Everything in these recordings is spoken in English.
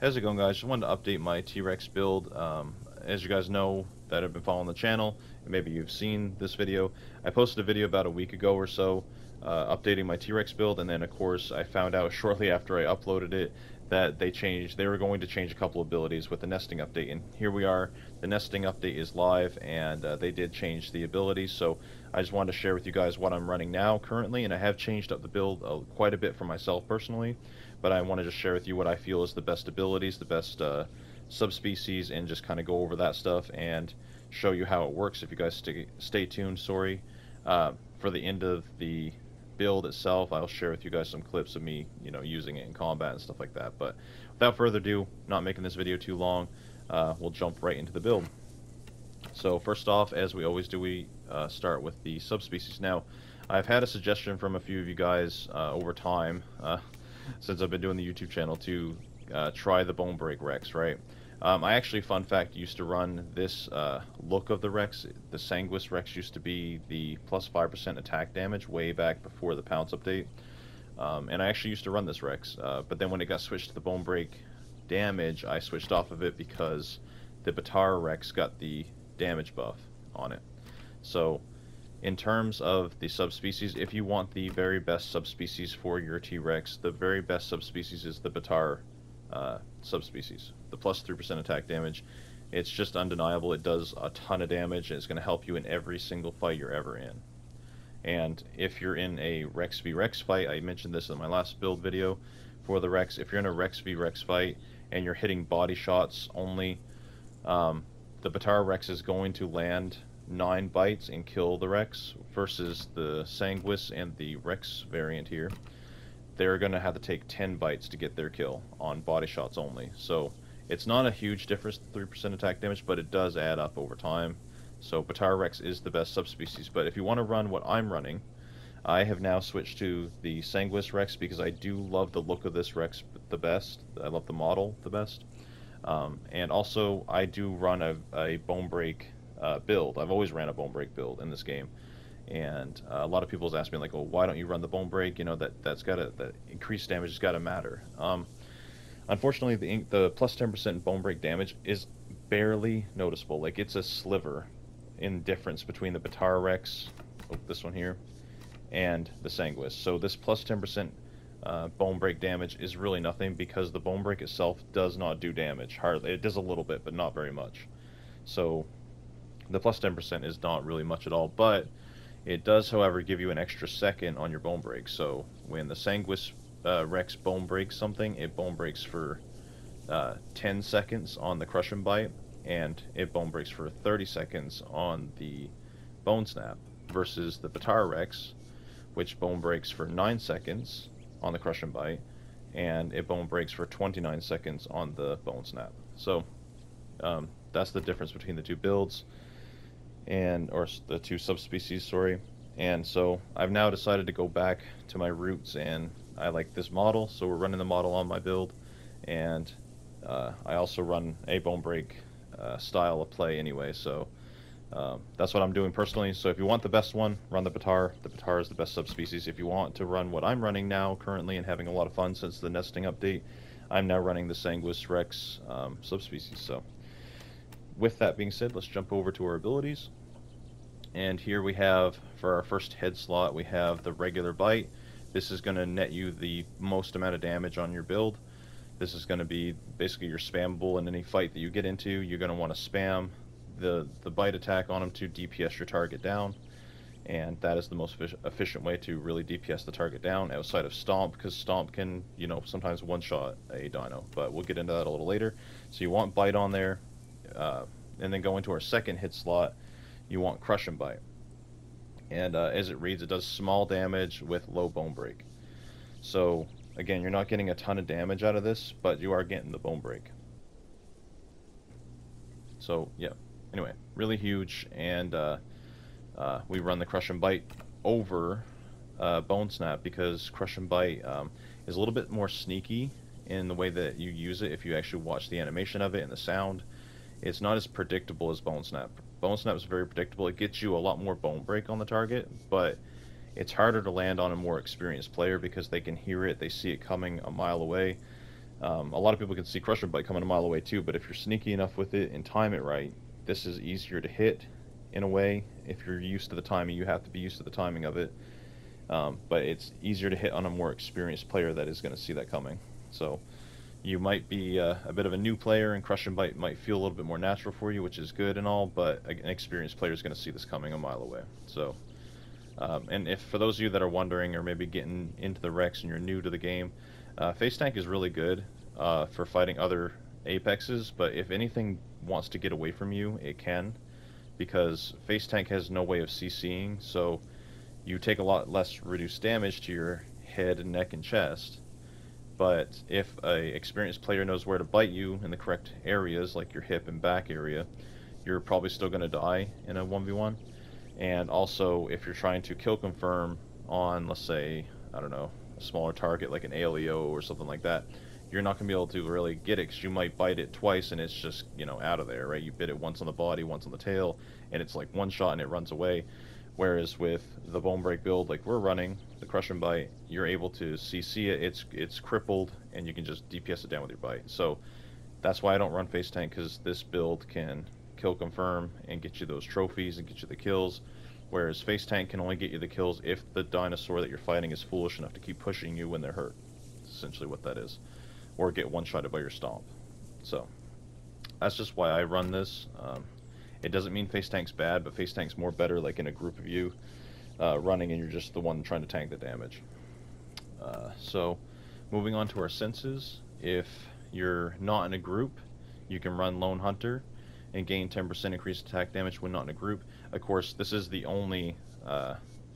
How's it going, guys? Just wanted to update my T-Rex build. As you guys know that have been following the channel, and maybe you've seen this video, I posted a video about a week ago or so updating my T-Rex build, and then of course I found out shortly after I uploaded it that they were going to change a couple abilities with the nesting update, and here we are. The nesting update is live, and they did change the abilities, so I just wanted to share with you guys what I'm running now currently, and I have changed up the build quite a bit for myself personally, but I want to just share with you what I feel is the best abilities, the best subspecies, and just kind of go over that stuff and show you how it works. If you guys stay tuned, sorry, for the end of the build itself, I'll share with you guys some clips of me, using it in combat and stuff like that. But without further ado, not making this video too long, we'll jump right into the build. So first off, as we always do, we start with the subspecies. Now, I've had a suggestion from a few of you guys over time, since I've been doing the YouTube channel, to try the Bonebreak Rex, right? I actually, fun fact, used to run this look of the Rex. The Sanguis Rex used to be the plus 5% attack damage way back before the Pounce update. And I actually used to run this Rex, but then when it got switched to the Bonebreak damage, I switched off of it because the Batara Rex got the damage buff on it. So, in terms of the subspecies, if you want the very best subspecies for your T-Rex, the very best subspecies is the Batara subspecies. The plus 3% attack damage, it's just undeniable. It does a ton of damage, and it's going to help you in every single fight you're ever in. And if you're in a Rex v Rex fight, I mentioned this in my last build video for the Rex, if you're in a Rex v Rex fight and you're hitting body shots only, the Batara Rex is going to land 9 bites and kill the Rex, versus the Sanguis and the Rex variant here. They're going to have to take 10 bites to get their kill on body shots only. So it's not a huge difference, 3% attack damage, but it does add up over time. So Batara Rex is the best subspecies. But if you want to run what I'm running, I have now switched to the Sanguis Rex because I do love the look of this Rex the best. I love the model the best. And also, I do run a Bonebreak build. I've always ran a Bonebreak build in this game. And a lot of people have asked me, like, well, why don't you run the Bonebreak? That increased damage has got to matter. Unfortunately, the plus 10% Bonebreak damage is barely noticeable. Like, it's a sliver in difference between the Batara Rex, this one here, and the Sanguis. So this plus 10% Bonebreak damage is really nothing, because the Bonebreak itself does not do damage. Hardly. It does a little bit, but not very much. So the plus 10% is not really much at all, but it does, however, give you an extra second on your Bonebreak. So when the Sanguis Rex Bonebreaks something, it Bonebreaks for 10 seconds on the Crush and Bite, and it Bonebreaks for 30 seconds on the Bone Snap, versus the Batara Rex, which Bonebreaks for 9 seconds on the Crush and Bite, and it Bonebreaks for 29 seconds on the Bone Snap. So that's the difference between the two builds, or the two subspecies, sorry. And so I've now decided to go back to my roots, and I like this model, so we're running the model on my build. And I also run a Bonebreak style of play anyway, so that's what I'm doing personally. So if you want the best one, run the Batara. The Batara is the best subspecies. If you want to run what I'm running now currently and having a lot of fun since the nesting update, I'm now running the Sanguis Rex subspecies. So with that being said, let's jump over to our abilities. And here we have, for our first head slot, we have the regular bite. This is going to net you the most amount of damage on your build. This is going to be basically your spammable in any fight that you get into. You're going to want to spam the bite attack on them to DPS your target down. And that is the most efficient way to really DPS the target down, outside of Stomp, because Stomp can, sometimes one-shot a dino. But we'll get into that a little later. So you want bite on there. And then go into our second hit slot, you want Crush and Bite. And as it reads, it does small damage with low Bonebreak. So again, you're not getting a ton of damage out of this, but you are getting the Bonebreak. So yeah, anyway, really huge. And we run the Crush and Bite over Bone Snap, because Crush and Bite is a little bit more sneaky in the way that you use it. If you actually watch the animation of it and the sound, it's not as predictable as Bone Snap. Bone Snap is very predictable. It gets you a lot more Bonebreak on the target, but it's harder to land on a more experienced player because they can hear it, they see it coming a mile away. A lot of people can see Crushing Bite coming a mile away too, but if you're sneaky enough with it and time it right, this is easier to hit in a way. If you're used to the timing, you have to be used to the timing of it. But it's easier to hit on a more experienced player that is going to see that coming. So you might be a bit of a new player, and Crush and Bite might feel a little bit more natural for you, which is good and all, but an experienced player is going to see this coming a mile away. So, and if for those of you that are wondering or maybe getting into the Rex and you're new to the game, Face Tank is really good for fighting other Apexes, but if anything wants to get away from you, it can, because Face Tank has no way of CCing, so you take a lot less reduced damage to your head and neck and chest. But if a experienced player knows where to bite you in the correct areas, like your hip and back area, you're probably still going to die in a 1v1. And also, if you're trying to kill confirm on, let's say, I don't know, a smaller target like an ALEO or something like that, you're not going to be able to really get it, because you might bite it twice and it's just, you know, out of there, right? You bit it once on the body, once on the tail, and it's like one shot and it runs away. Whereas with the Bone Break build like we're running, the Crush and Bite, you're able to CC it, it's crippled, and you can just DPS it down with your bite. So that's why I don't run Face Tank, because this build can kill confirm and get you those trophies and get you the kills, whereas Face Tank can only get you the kills if the dinosaur that you're fighting is foolish enough to keep pushing you when they're hurt. That's essentially what that is. Or get one-shotted by your stomp. So that's just why I run this. It doesn't mean Face Tank's bad, but Face Tank's more better like in a group of you running and you're just the one trying to tank the damage. So moving on to our senses, if you're not in a group, you can run Lone Hunter and gain 10% increased attack damage when not in a group. Of course, this is the only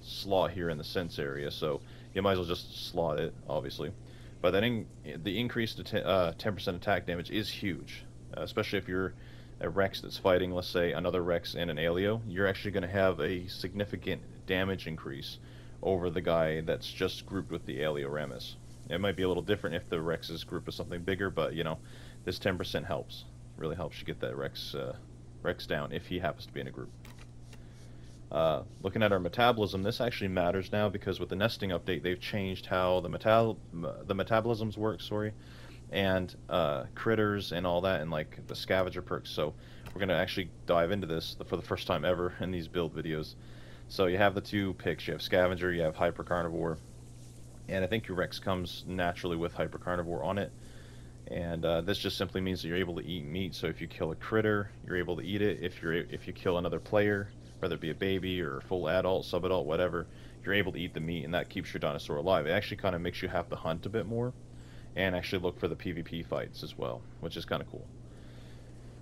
slot here in the sense area, so you might as well just slot it, obviously. But then the increased 10% attack damage is huge, especially if you're a Rex that's fighting, let's say, another Rex and an Aleo. You're actually going to have a significant damage increase over the guy that's just grouped with the Aleo-Ramus. It might be a little different if the Rex's group is something bigger, but, you know, this 10% helps. Really helps you get that Rex down if he happens to be in a group. Looking at our metabolism, this actually matters now, because with the nesting update, they've changed how the metabolisms work, and critters and all that, and like the scavenger perks. So we're going to actually dive into this for the first time ever in these build videos. So you have the two picks. You have scavenger, you have hyper carnivore, and I think your Rex comes naturally with hyper carnivore on it. And this just simply means that you're able to eat meat. So if you kill a critter, you're able to eat it. If you kill another player, whether it be a baby or a full adult, sub-adult, whatever, you're able to eat the meat, and that keeps your dinosaur alive. It actually kind of makes you have to hunt a bit more and actually look for the PvP fights as well, which is kind of cool.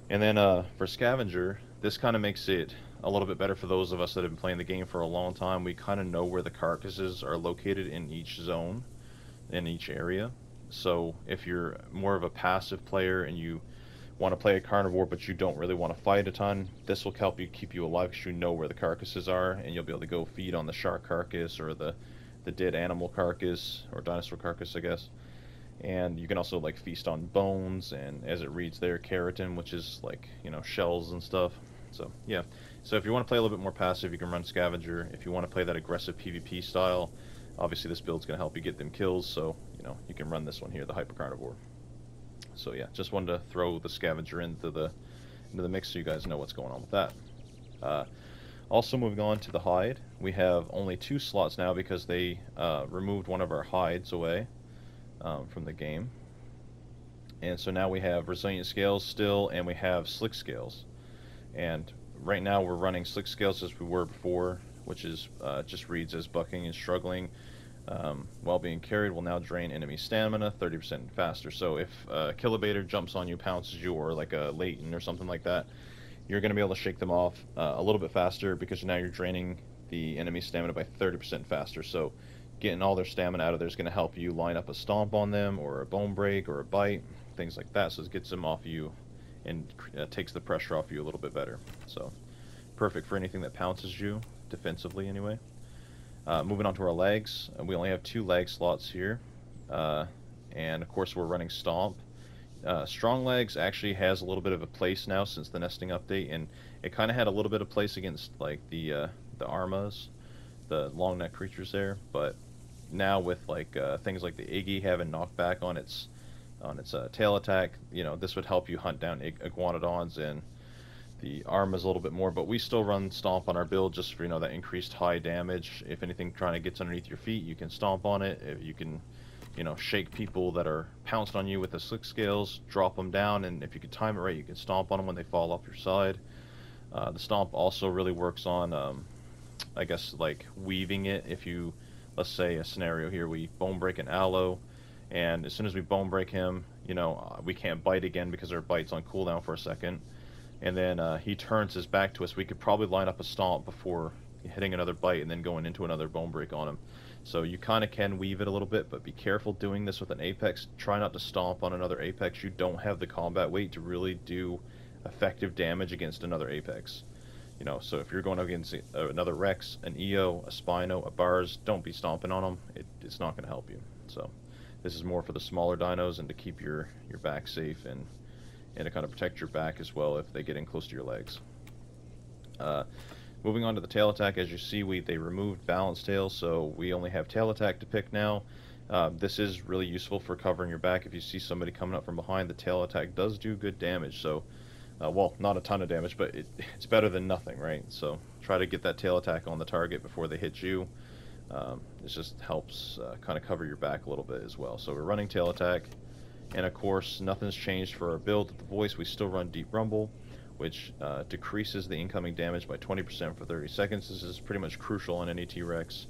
And then for Scavenger, this kind of makes it a little bit better for those of us that have been playing the game for a long time. We kind of know where the carcasses are located in each zone, in each area. So if you're more of a passive player and you want to play a carnivore but you don't really want to fight a ton, this will help you keep you alive, because you know where the carcasses are, and you'll be able to go feed on the shark carcass or the dead animal carcass, or dinosaur carcass, I guess. And you can also like feast on bones, and as it reads there, keratin, which is like, you know, shells and stuff. So yeah, so if you want to play a little bit more passive, you can run Scavenger. If you want to play that aggressive PvP style, obviously this build's going to help you get them kills, so you know, you can run this one here, the hyper carnivore. So yeah, just wanted to throw the Scavenger into the mix so you guys know what's going on with that. Also moving on to the hide, we have only 2 slots now because they removed one of our hides away from the game. And so now we have Resilient Scales still, and we have Slick Scales. And right now we're running Slick Scales as we were before, which is just reads as bucking and struggling. While being carried will now drain enemy stamina 30% faster. So if a Kilobator jumps on you, pounces you, or like a Leighton or something like that, you're going to be able to shake them off a little bit faster, because now you're draining the enemy stamina by 30% faster. So getting all their stamina out of there is going to help you line up a stomp on them, or a bone break, or a bite, things like that. So it gets them off you and takes the pressure off you a little bit better. So perfect for anything that pounces you, defensively anyway. Moving on to our legs, we only have 2 leg slots here, and of course we're running Stomp. Strong Legs actually has a little bit of a place now since the nesting update, and it kind of had a little bit of place against like the Armas, the long neck creatures there, but now with like things like the Iggy having knockback on its on its tail attack. You know, this would help you hunt down iguanodons, and the arm is a little bit more, but we still run Stomp on our build just for, you know, that increased high damage. If anything trying to get underneath your feet, you can Stomp on it. If you can, you know, shake people that are pounced on you with the slick scales, drop them down, and if you can time it right, you can Stomp on them when they fall off your side. The Stomp also really works on, I guess, like weaving it. If you, let's say a scenario here, we bone break an Aloe, and as soon as we bone break him, you know, we can't bite again because our bite's on cooldown for a second, and then he turns his back to us. We could probably line up a Stomp before hitting another bite and then going into another bone break on him. So you kind of can weave it a little bit, but be careful doing this with an Apex. Try not to Stomp on another Apex. You don't have the combat weight to really do effective damage against another Apex. You know, so if you're going up against another Rex, an EO, a Spino, a Bars, don't be stomping on them. It's not going to help you. So this is more for the smaller dinos and to keep your back safe, and to kind of protect your back as well if they get in close to your legs. Moving on to the tail attack, as you see, they removed balance tail, so we only have tail attack to pick now. This is really useful for covering your back. If you see somebody coming up from behind, the tail attack does do good damage. So, well, not a ton of damage, but it's better than nothing, right? So try to get that tail attack on the target before they hit you. It just helps kind of cover your back a little bit as well. So we're running tail attack, and of course, nothing's changed for our build. At the voice, we still run Deep Rumble, which decreases the incoming damage by 20% for 30 seconds. This is pretty much crucial on any T-Rex.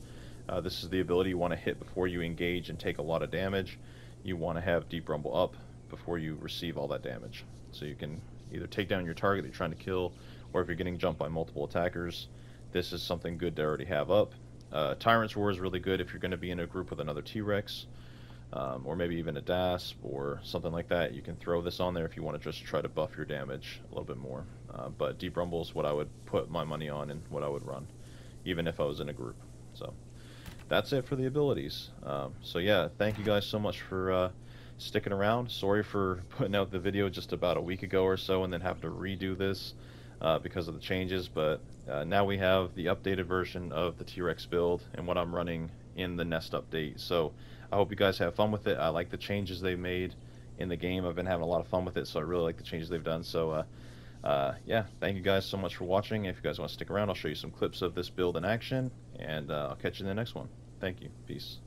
This is the ability you want to hit before you engage and take a lot of damage. You want to have Deep Rumble up before you receive all that damage. So you can either take down your target that you're trying to kill, or if you're getting jumped by multiple attackers, this is something good to already have up. Tyrant's Roar is really good if you're going to be in a group with another T-Rex, or maybe even a DASP or something like that. You can throw this on there if you want to just try to buff your damage a little bit more. But Deep Rumble is what I would put my money on and what I would run, even if I was in a group. So that's it for the abilities. So yeah, thank you guys so much for sticking around. Sorry for putting out the video just about a week ago or so and then having to redo this because of the changes, but now we have the updated version of the T-Rex build and what I'm running in the Nest update. So I hope you guys have fun with it. I like the changes they've made in the game. I've been having a lot of fun with it, so I really like the changes they've done. So yeah, thank you guys so much for watching. If you guys want to stick around, I'll show you some clips of this build in action, and I'll catch you in the next one. Thank you. Peace.